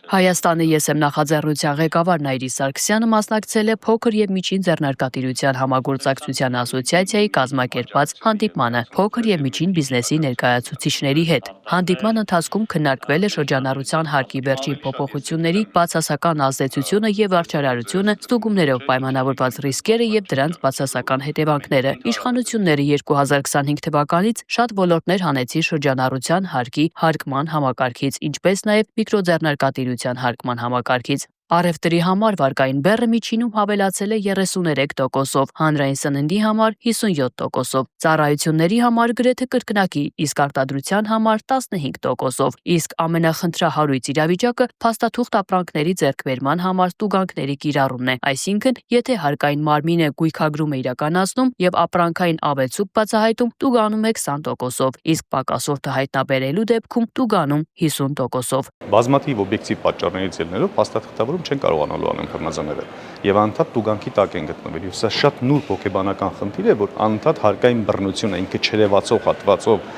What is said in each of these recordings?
Հայաստանը ես եմ նախաձեռնության ղեկավար Նայիրի Սարգսյանը մասնակցել է փոքր եւ միջին ձեռնարկատիրության համագործակցության ասոցիացիայի կազմակերպած հանդիպմանը փոքր եւ միջին բիզնեսի ներկայացուցիչների հետ։ Հանդիպման ընթացքում քննարկվել է շրջանառության հարկի վերջին փոփոխությունների բացասական ազդեցությունը եւ վարչարարությունը, ստուգումներով պայմանավորված ռիսկերը եւ դրանց բացասական հետևանքները։ Իշխանությունները 2025 թվականից շատ ոլորտներ հանեցին շրջանառության հարկի հարկման համակարգից, ինչպես նաեւ միկրոձեռնարկատիրության հարկման համակարգից։ Առևտրի համար վարկային բեռը միջինում հավելացել է 33%-ով, հանրային սննդի համար 57%-ով, ծառայությունների համար գրեթե կրկնակի, իսկ արտադրության համար 15%-ով, իսկ ամենախնդրահարույց իրավիճակը փաստաթուղթ ապրանքների ձեռքբերման համար տուգանքների կիրառումն է, այսինքն, եթե հարկային մարմինը գույքագրում է իրականացնում եւ ապրանքային ավելցուկ բացահայտում, տուգանում է 20%-ով, իսկ պակասորդը հայտնաբերելու դեպքում տուգանում 50%-ով։ Բազմաթիվ օբյեկտիվ պատճառներից ելնելով փաստաթղթավորում չեն կարողանալու անել ՀՄԶ-ները եւ անընդհատ տուգանքի տակ են գտնվել։ Սա շատ նուրբ հոգեբանական խնդիր է, որ անընդհատ հարկային բռնությունը ինքը չերևացող հատվածով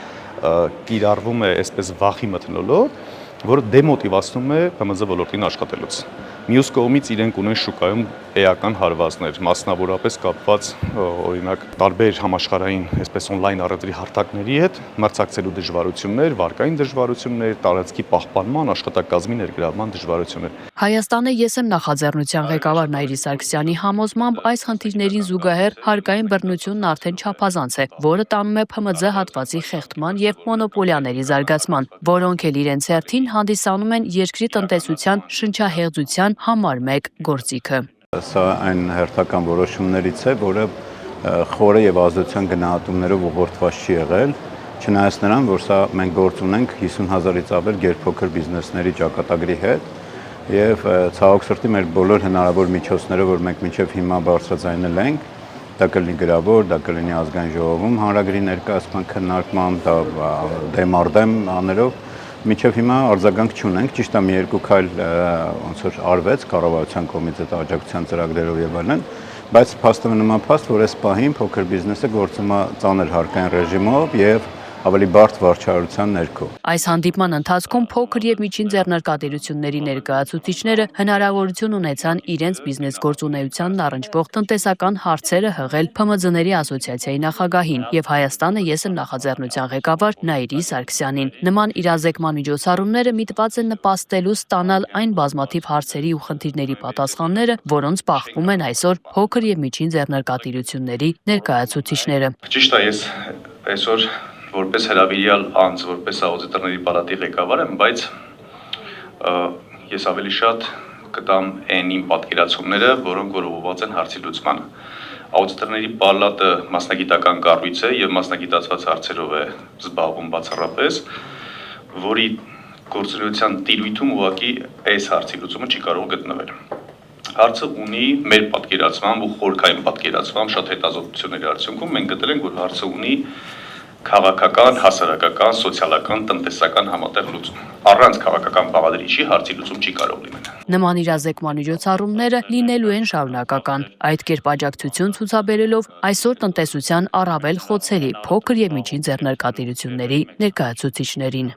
կիրառվում է այսպես վախի մթնոլորտ, որը դեմոտիվացնում է ՀՄԶ ոլորտին աշխատելուց։ Մյուս կողմից իրենք ունեն շուկայում էական հարվածներ, մասնավորապես կապված օրինակ տարբեր համաշխարհային, այսպես on-line առևտրի հարթակների հետ, մրցակցելու դժվարություններ, վարկային դժվարություններ, տարածքի պահպանման, աշխատակազմի ներգրավման դժվարություններ։ Հայաստանը ես եմ նախաձեռնության ղեկավար Նայիրի Սարգսյանի համոզմամբ այս խնդիրներին զուգահեռ հարկային բռնությունն արդեն չափազանց է, որը տանում է ՓՄԶ հատվածի խեղդման եւ մոնոպոլիաների զարգացման, որոնք էլ իրենց հերթին հանդիսանում են երկրի տնտեսության շնչահեղձության համար մեկ գործիքը։ Սա այն հերթական որոշումներից է, որը խորը եւ ազդեցության գնահատումներով ուղղորդված չի եղել, չնայած նրան, որ սա մենք գործ ունենք 50,000-ից ավել գերփոքր բիզնեսների ճակատագրի հետ եւ ցավոք սրտի մեր բոլոր հնարավոր միջոցները, որ մենք մինչեւ հիմա բարձրաձայնել ենք, դա կլինի գրավոր, դա կլինի ազգային ժողովում հանրագրի ներկայացման քննարկմամբ, դեմարդեմ աներով Մինչև հիմա արձագանք չունենք, ճիշտ է մի երկու քայլ ոնց որ արվեց կառավարության կողմից այդ աջակցության ծրագրերով եւ այլն, բայց փաստը նման փաստ, որ այս պահին փոքր բիզնեսը գործում է ծանր հարկային ռեժիմով եւ ավելի բարդ վարչարության ներքո։ Այս հանդիպման ընթացքում փոքր եւ միջին ձեռնարկատիրությունների ներկայացուցիչները հնարավորություն ունեցան իրենց բիզնես գործունեությանն առնչվող տնտեսական հարցերը հղել ՓՄԶ-ների ասոցիացիայի նախագահին եւ Հայաստանը ես եմ նախաձեռնության ղեկավար Նայիրի Սարգսյանին։ Նման իրազեկման միջոցառումները միտված են նպաստելու ստանալ այն բազմաթիվ հարցերի ու խնդիրների պատասխանները, որոնց բախվում են այսօր փոքր եւ միջին ձեռնարկատիրությունների ներկայացուցիչները։ Ճիշտ է, ես այսօր որպես հրավիրյալ անձ, որպես աուդիտորների պալատի ղեկավար եմ, բայց ես ավելի շատ կտամ այն իմ պատկերացումները, որոնք ուղղված են հարցի լուծմանը։ Աուդիտորների պալատը մասնագիտական կառույց է եւ մասնագիտացված հարցերով է զբաղվում բացառապես, որի գործունեության տիրույթում ուղղակի այս հարցի լուծումը չի կարող գտնվել։ Հարցը ունի մեր պատկերացմամբ ու խորքային պատկերացմամբ շատ հետազոտությունների արդյունքում մենք գտել ենք, որ հարցը ունի քաղաքական, հասարակական, սոցիալական, տնտեսական համատեղ լուծում։ Առանց քաղաքական բաղադրիչի հարցի լուծում չի կարող լինել։ Նման իրազեկման միջոցառումները լինելու են շարունակական, այդ կերպ աջակցություն ցուցաբերելով այսօր տնտեսության առավել խոցելի փոքր եւ միջին ձեռնարկատիրությունների ներկայացուցիչներին։